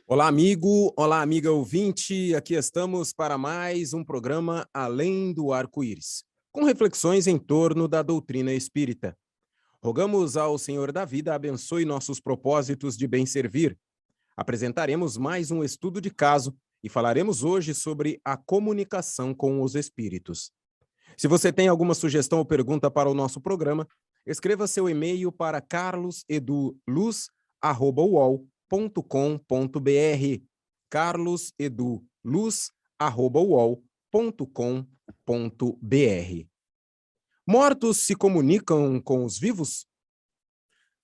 Olá, amigo. Olá, amiga ouvinte. Aqui estamos para mais um programa Além do Arco-Íris, com reflexões em torno da doutrina espírita. Rogamos ao Senhor da vida abençoe nossos propósitos de bem servir. Apresentaremos mais um estudo de caso e falaremos hoje sobre a comunicação com os espíritos. Se você tem alguma sugestão ou pergunta para o nosso programa, escreva seu e-mail para carloseduluz@uol.com.br, carloseduluz@uol.com.br. Mortos se comunicam com os vivos?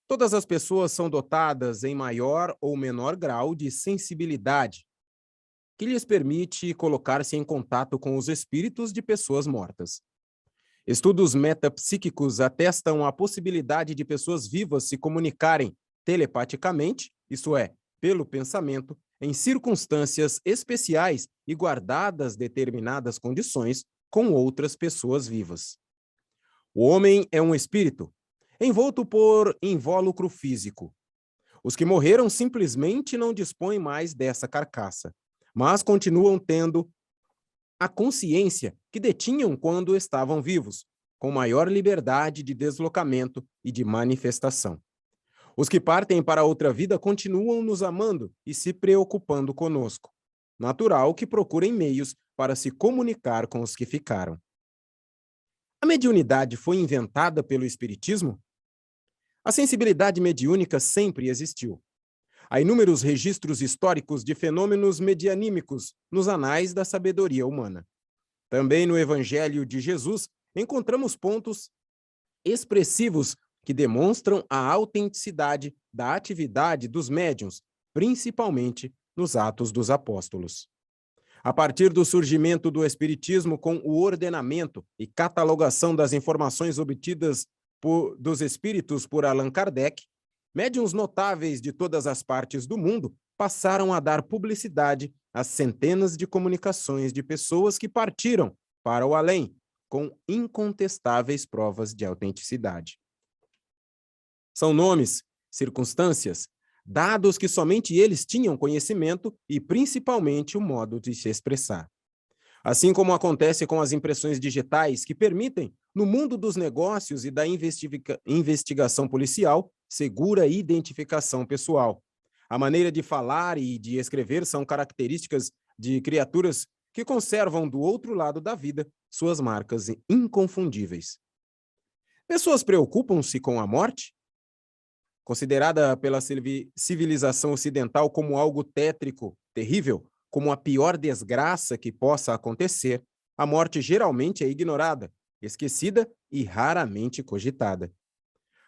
Todas as pessoas são dotadas em maior ou menor grau de sensibilidade, que lhes permite colocar-se em contato com os espíritos de pessoas mortas. Estudos metapsíquicos atestam a possibilidade de pessoas vivas se comunicarem telepaticamente, isto é, pelo pensamento, em circunstâncias especiais e guardadas determinadas condições com outras pessoas vivas. O homem é um espírito, envolto por invólucro físico. Os que morreram simplesmente não dispõem mais dessa carcaça, mas continuam tendo a consciência que detinham quando estavam vivos, com maior liberdade de deslocamento e de manifestação. Os que partem para outra vida continuam nos amando e se preocupando conosco. Natural que procurem meios para se comunicar com os que ficaram. A mediunidade foi inventada pelo Espiritismo? A sensibilidade mediúnica sempre existiu. Há inúmeros registros históricos de fenômenos medianímicos nos anais da sabedoria humana. Também no Evangelho de Jesus, encontramos pontos expressivos que demonstram a autenticidade da atividade dos médiuns, principalmente nos Atos dos Apóstolos. A partir do surgimento do Espiritismo com o ordenamento e catalogação das informações obtidas dos espíritos por Allan Kardec, médiuns notáveis de todas as partes do mundo passaram a dar publicidade às centenas de comunicações de pessoas que partiram para o além, com incontestáveis provas de autenticidade. São nomes, circunstâncias, dados que somente eles tinham conhecimento e, principalmente, o modo de se expressar. Assim como acontece com as impressões digitais que permitem, no mundo dos negócios e da investigação policial, segura identificação pessoal. A maneira de falar e de escrever são características de criaturas que conservam do outro lado da vida suas marcas inconfundíveis. Pessoas preocupam-se com a morte? Considerada pela civilização ocidental como algo tétrico, terrível, como a pior desgraça que possa acontecer, a morte geralmente é ignorada, esquecida e raramente cogitada.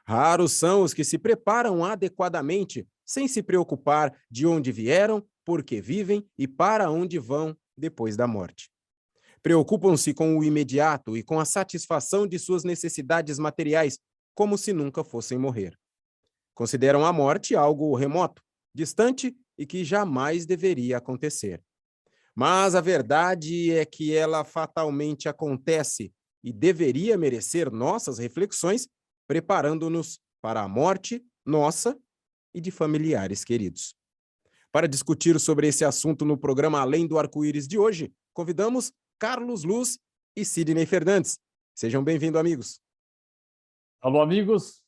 Raros são os que se preparam adequadamente, sem se preocupar de onde vieram, por que vivem e para onde vão depois da morte. Preocupam-se com o imediato e com a satisfação de suas necessidades materiais, como se nunca fossem morrer. Consideram a morte algo remoto, distante e que jamais deveria acontecer. Mas a verdade é que ela fatalmente acontece e deveria merecer nossas reflexões, preparando-nos para a morte nossa e de familiares queridos. Para discutir sobre esse assunto no programa Além do Arco-Íris de hoje, convidamos Carlos Luz e Sidney Fernandes. Sejam bem-vindos, amigos. Alô, amigos.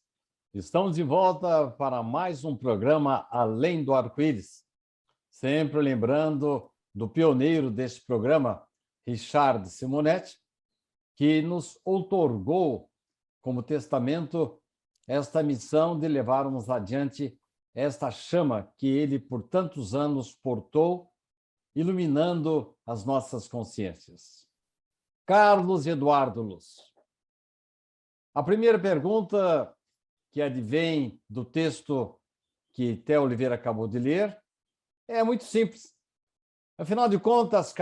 Estamos de volta para mais um programa Além do Arco-Íris. Sempre lembrando do pioneiro deste programa, Richard Simonetti, que nos outorgou como testamento esta missão de levarmos adiante esta chama que ele por tantos anos portou, iluminando as nossas consciências. Carlos Eduardo Luz. A primeira pergunta que advém do texto que Té Oliveira acabou de ler, é muito simples. Afinal de contas,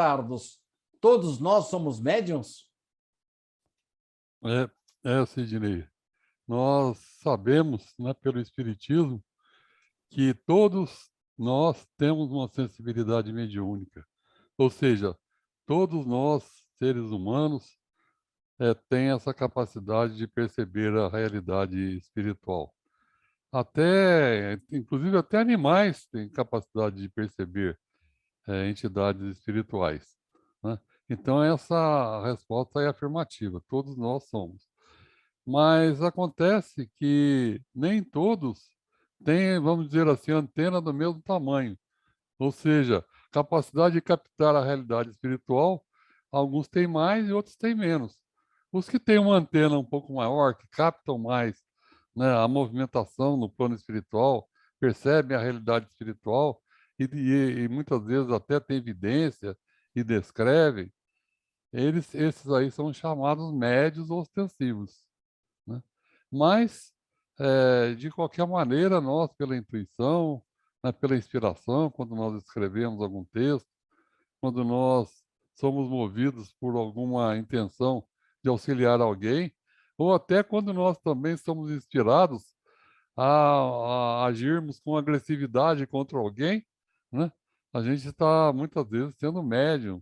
todos nós somos médiuns? Sidney. Nós sabemos, né, pelo Espiritismo, que todos nós temos uma sensibilidade mediúnica. Ou seja, todos nós, seres humanos, têm essa capacidade de perceber a realidade espiritual. inclusive até animais têm capacidade de perceber entidades espirituais, né? Então, essa resposta é afirmativa, todos nós somos. Mas acontece que nem todos têm, vamos dizer assim, antena do mesmo tamanho. Ou seja, capacidade de captar a realidade espiritual, alguns têm mais e outros têm menos. Os que têm uma antena um pouco maior, que captam mais, né, a movimentação no plano espiritual, percebem a realidade espiritual e muitas vezes até têm evidência e descrevem, esses aí são chamados médios ostensivos, né? Mas, de qualquer maneira, nós, pela intuição, né, pela inspiração, quando nós escrevemos algum texto, quando nós somos movidos por alguma intenção de auxiliar alguém, ou até quando nós também somos inspirados a agirmos com agressividade contra alguém, né? A gente está, muitas vezes, sendo médium,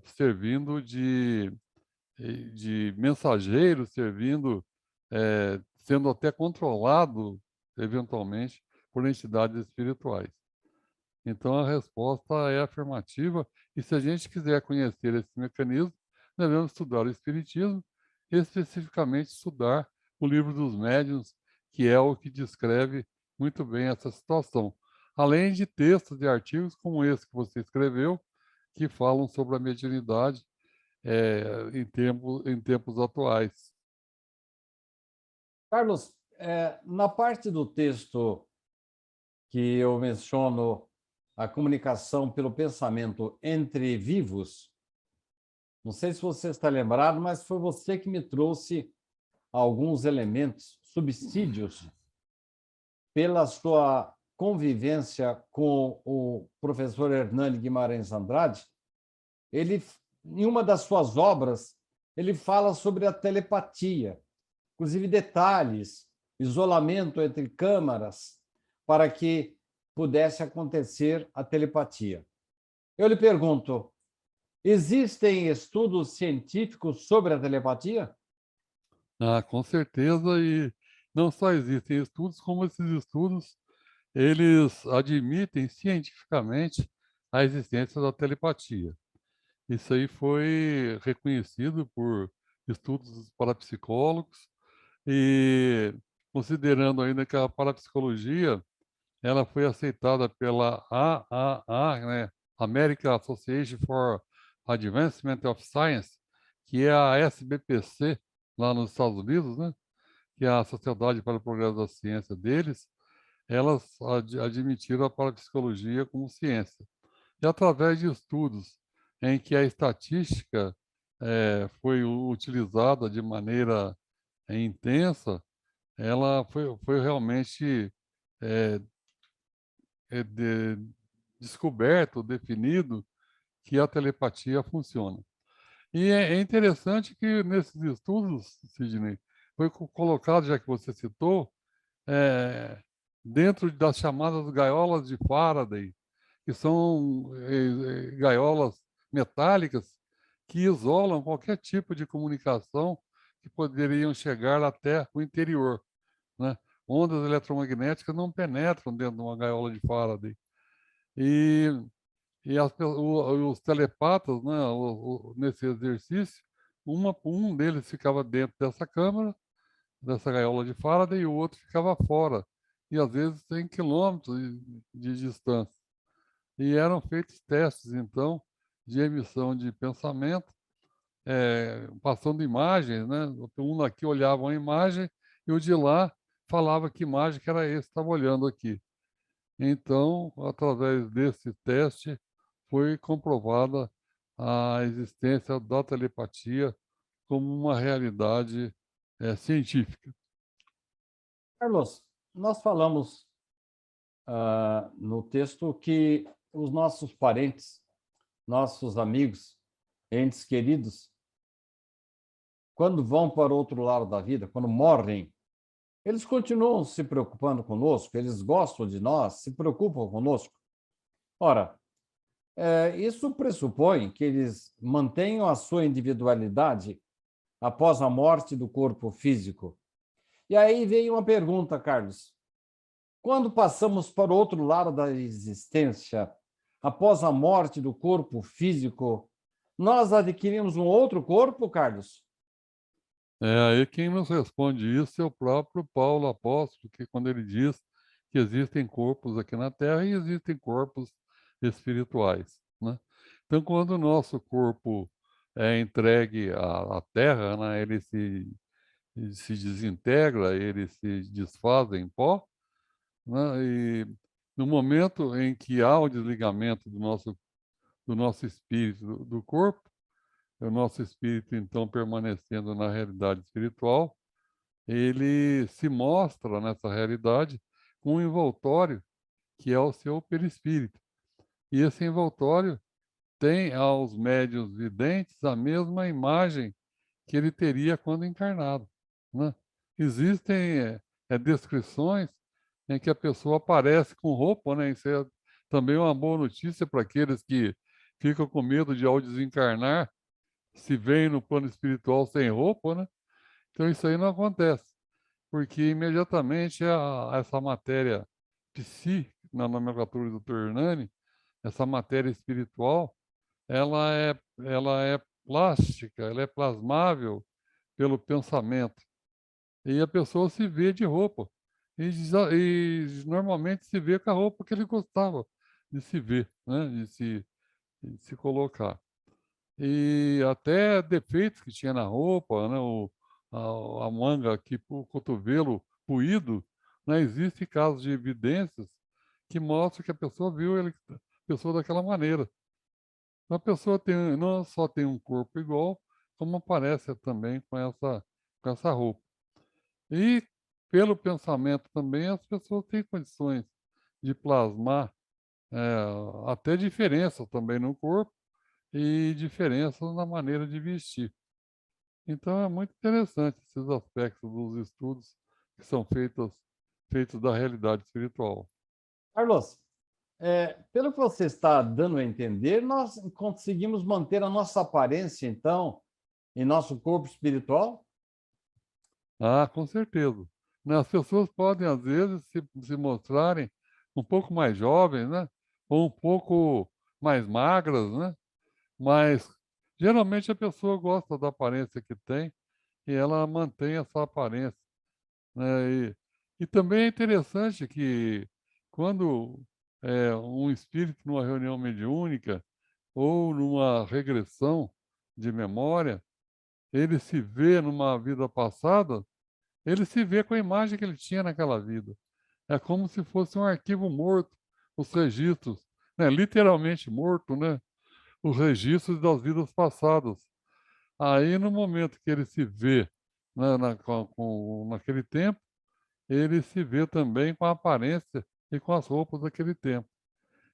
servindo de mensageiro, servindo, sendo até controlado, eventualmente, por entidades espirituais. Então, a resposta é afirmativa, e se a gente quiser conhecer esse mecanismo, devemos estudar o Espiritismo, especificamente estudar o Livro dos Médiuns, que é o que descreve muito bem essa situação. Além de textos e artigos como esse que você escreveu, que falam sobre a mediunidade em tempos atuais. Carlos, na parte do texto que eu menciono a comunicação pelo pensamento entre vivos, não sei se você está lembrado, mas foi você que me trouxe alguns elementos, subsídios, pela sua convivência com o professor Hernani Guimarães Andrade. Ele, em uma das suas obras, ele fala sobre a telepatia, inclusive detalhes, isolamento entre câmaras, para que pudesse acontecer a telepatia. Eu lhe pergunto, existem estudos científicos sobre a telepatia? Ah, com certeza, e não só existem estudos, como esses estudos, eles admitem cientificamente a existência da telepatia. Isso aí foi reconhecido por estudos dos parapsicólogos e considerando ainda que a parapsicologia ela foi aceitada pela AAA, né, American Association for Advancement of Science, que é a SBPC lá nos Estados Unidos, né, que é a Sociedade para o Progresso da Ciência deles, elas admitiram a parapsicologia como ciência. E através de estudos em que a estatística foi utilizada de maneira intensa, ela foi realmente é, descoberto, definido que a telepatia funciona. E é interessante que nesses estudos, Sidney, foi colocado, já que você citou, é, dentro das chamadas gaiolas de Faraday, que são gaiolas metálicas que isolam qualquer tipo de comunicação que poderiam chegar até o interior, né? Ondas eletromagnéticas não penetram dentro de uma gaiola de Faraday. E, os telepatas, né, nesse exercício, um deles ficava dentro dessa câmara, dessa gaiola de Faraday, e o outro ficava fora, e às vezes 100 quilômetros de distância. E eram feitos testes, então, de emissão de pensamento, passando imagens, né? Um aqui olhava uma imagem e o de lá falava que imagem que era esse que estava olhando aqui. Então, através desse teste, foi comprovada a existência da telepatia como uma realidade científica. Carlos, nós falamos no texto que os nossos parentes, nossos amigos, entes queridos, quando vão para o outro lado da vida, quando morrem, eles continuam se preocupando conosco, eles gostam de nós, se preocupam conosco. Ora, isso pressupõe que eles mantenham a sua individualidade após a morte do corpo físico. E aí vem uma pergunta, Carlos. quando passamos para o outro lado da existência, após a morte do corpo físico, nós adquirimos um outro corpo, Carlos? Aí quem nos responde isso é o próprio Paulo apóstolo, que quando ele diz que existem corpos aqui na Terra e existem corpos espirituais, né? Então, quando o nosso corpo é entregue à Terra, né, ele se desintegra, ele se desfaz em pó, né? E no momento em que há o desligamento do nosso espírito do corpo, o nosso espírito, então, permanecendo na realidade espiritual, ele se mostra nessa realidade com um envoltório que é o seu perispírito. E esse envoltório tem aos médiuns videntes a mesma imagem que ele teria quando encarnado, né? Existem descrições em que a pessoa aparece com roupa, né? Isso é também uma boa notícia para aqueles que ficam com medo de, ao desencarnar, se veem no plano espiritual sem roupa, né? Então isso aí não acontece, porque imediatamente essa matéria psi, na nomenclatura do Dr. Hernani, essa matéria espiritual, ela é plástica, ela é plasmável pelo pensamento. E a pessoa se vê de roupa. E normalmente se vê com a roupa que ele gostava de se ver, né? De se colocar. E até defeitos que tinha na roupa, né? A manga aqui, o cotovelo puído, né? Existem casos de evidências que mostram que a pessoa viu a pessoa daquela maneira. A pessoa não só tem um corpo igual, como aparece também com essa roupa. E pelo pensamento também, as pessoas têm condições de plasmar até diferenças também no corpo e diferenças na maneira de vestir. Então é muito interessante esses aspectos dos estudos que são feitos da realidade espiritual. Carlos, pelo que você está dando a entender, nós conseguimos manter a nossa aparência, então, em nosso corpo espiritual? Ah, com certeza. Né, as pessoas podem, às vezes, se mostrarem um pouco mais jovens, né? Ou um pouco mais magras, né? Mas, geralmente, a pessoa gosta da aparência que tem e ela mantém essa aparência, né? E também é interessante que, quando um espírito, numa reunião mediúnica ou numa regressão de memória, ele se vê numa vida passada, ele se vê com a imagem que ele tinha naquela vida. É como se fosse um arquivo morto, os registros, né? Literalmente morto, né? Os registros das vidas passadas. Aí, no momento que ele se vê, né, naquele tempo, ele se vê também com a aparência e com as roupas daquele tempo.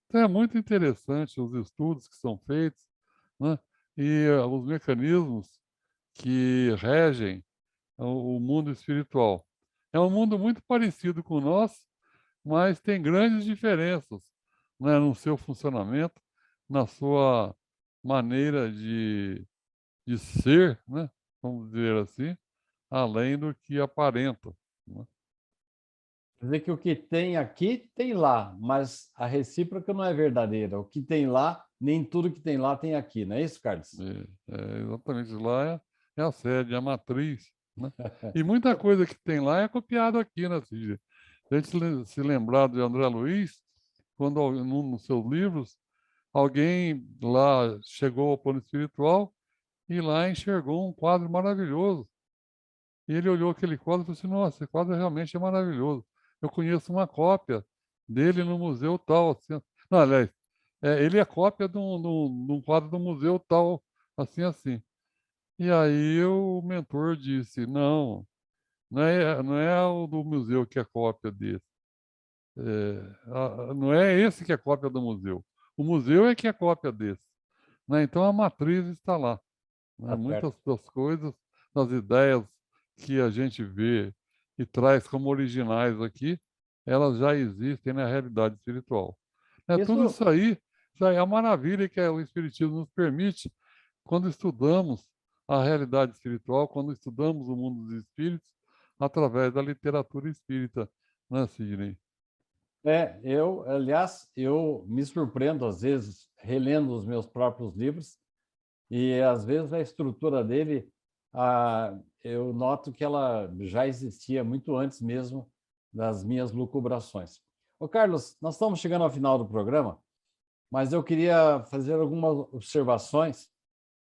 Então, é muito interessante os estudos que são feitos, né? E os mecanismos que regem o mundo espiritual. É um mundo muito parecido com o nosso, mas tem grandes diferenças, né, no seu funcionamento, na sua maneira de ser, né, vamos dizer assim, além do que aparenta, né? Quer dizer que o que tem aqui tem lá, mas a recíproca não é verdadeira. O que tem lá, nem tudo que tem lá tem aqui, não é isso, Carlos? Exatamente, lá é a sede, é a matriz, né? E muita coisa que tem lá é copiado aqui, né, Cid? Se a gente se lembrar de André Luiz, quando num dos seus livros, alguém lá chegou ao plano espiritual e lá enxergou um quadro maravilhoso. E ele olhou aquele quadro e falou assim: nossa, esse quadro realmente é maravilhoso. Eu conheço uma cópia dele no museu tal. Assim. Não, aliás, ele é cópia de um quadro do museu tal, assim, assim. E aí o mentor disse: não, não é o do museu que é cópia desse. Não é esse que é cópia do museu. O museu é que é cópia desse. Né? Então a matriz está lá. Né? Tá certo. Muitas das coisas, das ideias que a gente vê e traz como originais aqui, elas já existem na realidade espiritual. Tudo Isso, isso aí é a maravilha que o Espiritismo nos permite quando estudamos a realidade espiritual, quando estudamos o mundo dos espíritos, através da literatura espírita, né, Sidney? Aliás, eu me surpreendo às vezes relendo os meus próprios livros e às vezes a estrutura dele, eu noto que ela já existia muito antes mesmo das minhas lucubrações. Ô Carlos, nós estamos chegando ao final do programa, mas eu queria fazer algumas observações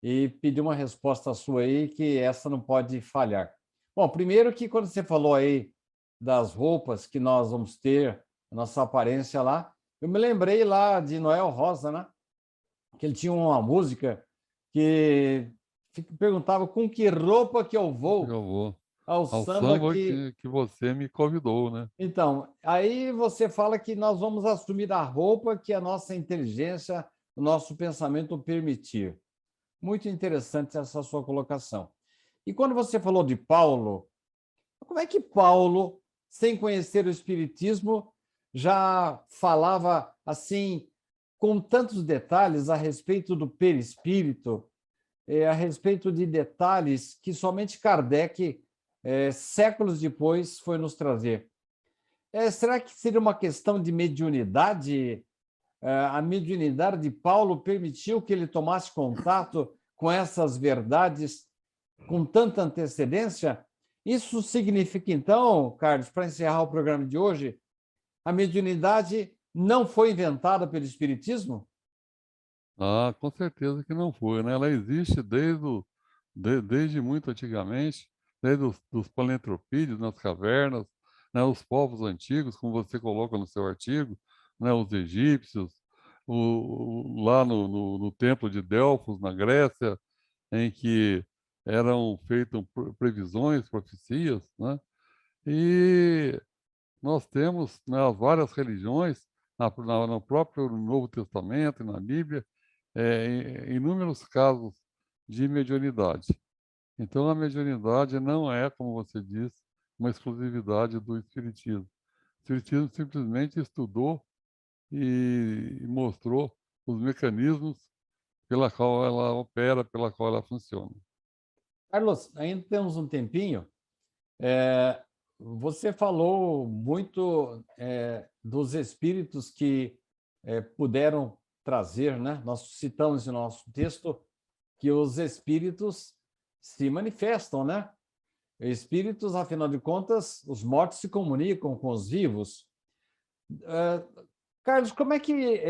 e pedir uma resposta sua aí, que essa não pode falhar. Bom, primeiro que quando você falou aí das roupas que nós vamos ter, a nossa aparência lá, eu me lembrei lá de Noel Rosa, né? Que ele tinha uma música que perguntava com que roupa que eu Eu vou vou ao ao samba samba que... que você me convidou, né? Então, aí você fala que nós vamos assumir a roupa que a nossa inteligência, o nosso pensamento permitir. Muito interessante essa sua colocação. E quando você falou de Paulo, como é que Paulo, sem conhecer o Espiritismo, já falava assim, com tantos detalhes a respeito do perispírito, a respeito de detalhes que somente Kardec, séculos depois, foi nos trazer? Será que seria uma questão de mediunidade? A mediunidade de Paulo permitiu que ele tomasse contato com essas verdades com tanta antecedência? Isso significa, então, Carlos, para encerrar o programa de hoje, a mediunidade não foi inventada pelo Espiritismo? Ah, com certeza que não foi, né? Ela existe desde muito antigamente, desde dos palentropídeos nas cavernas, né? Os povos antigos, como você coloca no seu artigo, né? Os egípcios, lá no templo de Delfos, na Grécia, em que eram feitas previsões, profecias, né? E nós temos, né, as várias religiões, no próprio Novo Testamento e na Bíblia, inúmeros casos de mediunidade. Então, a mediunidade não é, como você disse, uma exclusividade do Espiritismo. O Espiritismo simplesmente estudou e mostrou os mecanismos pela qual ela opera, pela qual ela funciona. Carlos, ainda temos um tempinho. Você falou muito dos espíritos que puderam trazer, né? Nós citamos em nosso texto que os espíritos se manifestam, né? Espíritos, afinal de contas, os mortos se comunicam com os vivos. Carlos, como é que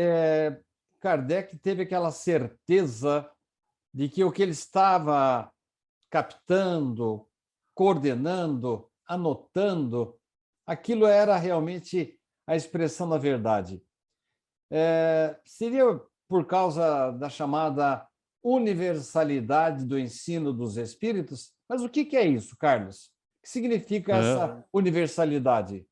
Kardec teve aquela certeza de que o que ele estava captando, coordenando, anotando, aquilo era realmente a expressão da verdade? Seria por causa da chamada universalidade do ensino dos espíritos? Mas o que é isso, Carlos? O que significa essa universalidade?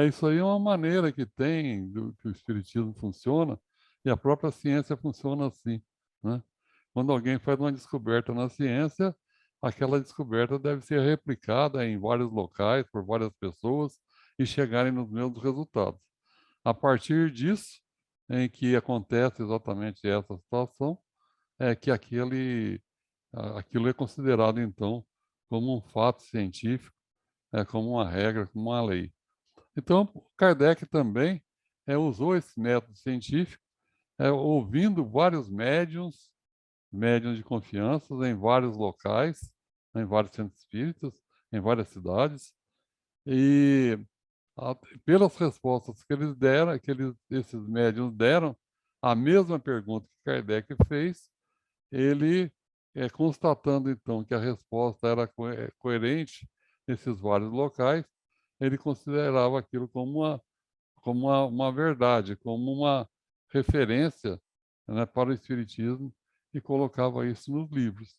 Isso aí é uma maneira que tem que o Espiritismo funciona e a própria ciência funciona assim, né? Quando alguém faz uma descoberta na ciência, aquela descoberta deve ser replicada em vários locais, por várias pessoas e chegarem nos mesmos resultados. A partir disso, em que acontece exatamente essa situação, é que aquilo é considerado, então, como um fato científico, como uma regra, como uma lei. Então, Kardec também usou esse método científico, ouvindo vários médiuns de confiança em vários locais, em vários centros espíritas, em várias cidades, e pelas respostas que eles deram, esses médiuns deram, a mesma pergunta que Kardec fez, ele, constatando então que a resposta era coerente nesses vários locais, ele considerava aquilo como uma verdade, como uma referência, né, para o Espiritismo e colocava isso nos livros.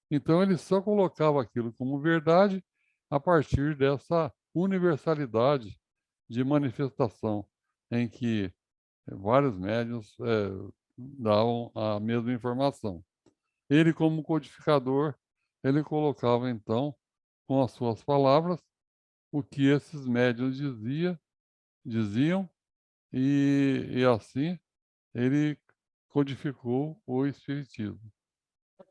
Então, ele só colocava aquilo como verdade a partir dessa universalidade de manifestação, em que vários médiuns davam a mesma informação. Ele, como codificador, ele colocava, então, com as suas palavras, o que esses médiuns diziam, e assim ele codificou o Espiritismo.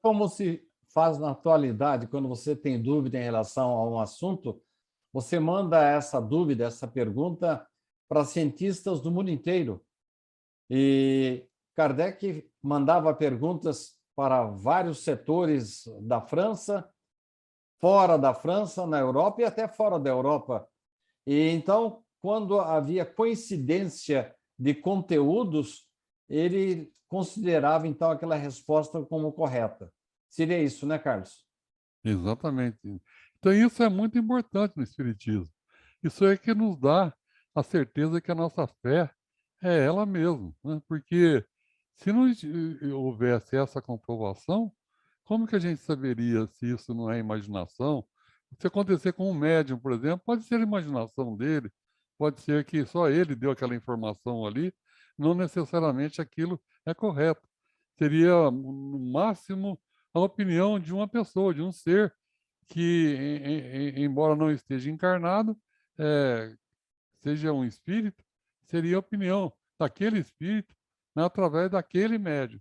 Como se faz na atualidade, quando você tem dúvida em relação a um assunto, você manda essa dúvida, essa pergunta para cientistas do mundo inteiro. E Kardec mandava perguntas para vários setores da França, fora da França, na Europa e até fora da Europa. E então, quando havia coincidência de conteúdos, ele considerava então aquela resposta como correta. Seria isso, né, Carlos? Exatamente. Então, isso é muito importante no Espiritismo. Isso é que nos dá a certeza que a nossa fé é ela mesma, né? Porque se não houvesse essa comprovação, como que a gente saberia se isso não é imaginação? Se acontecer com um médium, por exemplo, pode ser a imaginação dele, pode ser que só ele deu aquela informação ali, não necessariamente aquilo é correto. Seria, no máximo, a opinião de uma pessoa, de um ser que, embora não esteja encarnado, seja um espírito, seria a opinião daquele espírito, né, através daquele médium.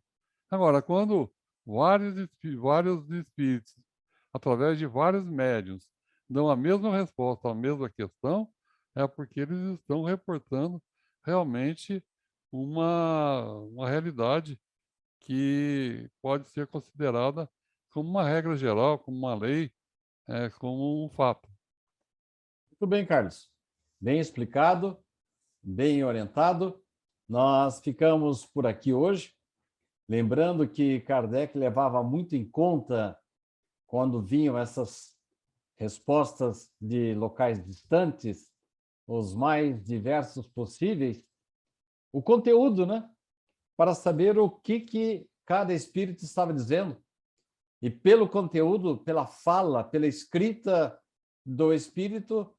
Agora, quando vários espíritos, através de vários médiuns, dão a mesma resposta à mesma questão, é porque eles estão reportando realmente uma realidade que pode ser considerada como uma regra geral, como uma lei, como um fato. Muito bem, Carlos. Bem explicado, bem orientado. Nós ficamos por aqui hoje. Lembrando que Kardec levava muito em conta, quando vinham essas respostas de locais distantes, os mais diversos possíveis, o conteúdo, né? Para saber o que cada espírito estava dizendo. E pelo conteúdo, pela fala, pela escrita do espírito,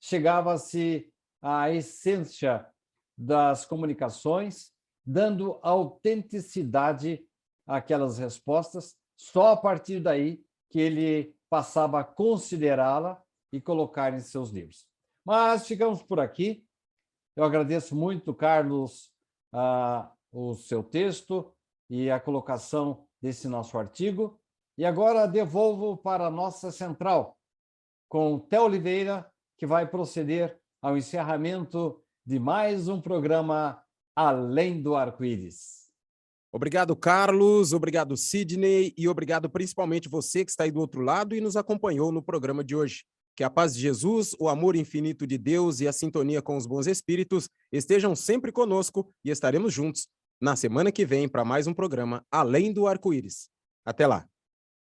chegava-se à essência das comunicações, dando autenticidade àquelas respostas, só a partir daí que ele passava a considerá-la e colocar em seus livros. Mas ficamos por aqui. Eu agradeço muito, Carlos, o seu texto e a colocação desse nosso artigo. E agora devolvo para a nossa central, com Theo Oliveira, que vai proceder ao encerramento de mais um programa Além do Arco-Íris. Obrigado, Carlos, obrigado, Sidney, e obrigado principalmente você que está aí do outro lado e nos acompanhou no programa de hoje. Que a paz de Jesus, o amor infinito de Deus e a sintonia com os bons espíritos estejam sempre conosco e estaremos juntos na semana que vem para mais um programa Além do Arco-Íris. Até lá!